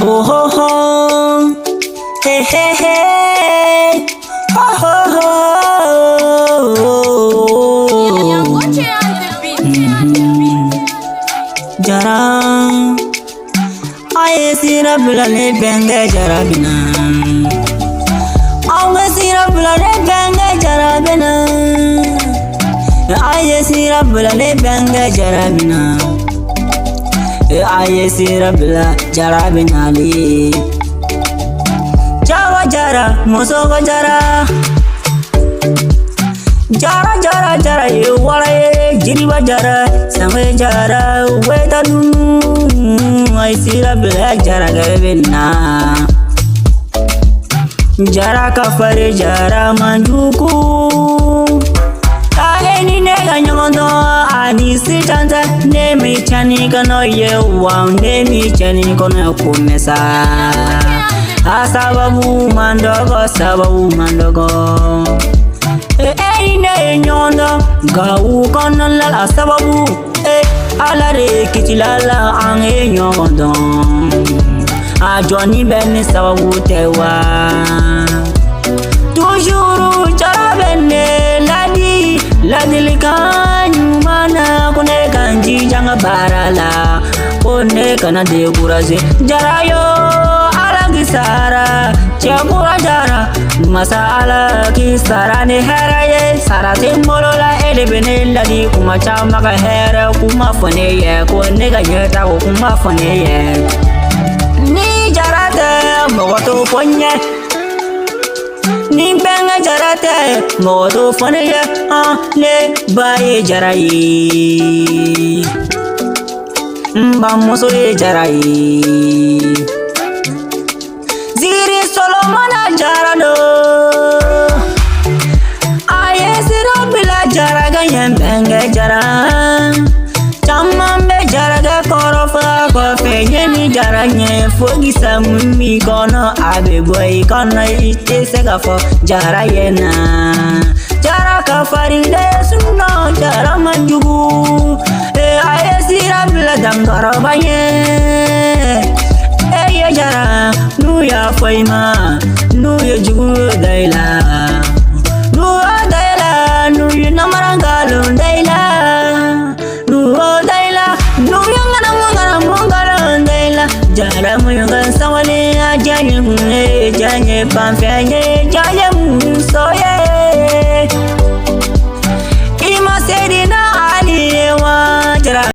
Oh ho ho, hey hey hey, oh ho ho. Diarra, aye sira bulale benga jarabina. Awe sira bulale benga jarabina. Aye sira bulale benga jarabina. Aye sira bula jarabina li. Jawa jara, musogo jara. Jara jara jara ye wala ye jiriba jara sange jara weta dunu ay sira bela jara gabena jara kafare jara manjuku ka eni ne ganyondo ani sitanta ne mi chani kano ye wa ne mi chani kono kumesa asababu mandogo ne nyondo gawu kono la sababu ala re kitilala ange nyondo a joni ben sababu tewa toujours charabene ladi kanyumana kone kanji janga barala kone kana de kuraje jarayo sara chakura jara masala ki sara ne heraye sara timbolola elebene ladi kuma chama ka hera kuma fone ye ko ne ga yeta ko kuma fone ye ni jarate mogoto fonye ni benga jarate mogoto fone ye le baye jarayi mba moso ye jarayi Solomona jara do aye siro bila jara ga yembenge jara chamambe jara ga korofa ko fenyeni jara nye fogi sammi kono abe boy kono ite sega fo jara yena jara ka farinde sunno jara manjugu aye siro bila dangaro baye jara nu ya faima nu ya jugu daila nu yu namarangalo daila nu daila nu yangana mongala daila jara mu yanga sawale ajanye janye pamfanye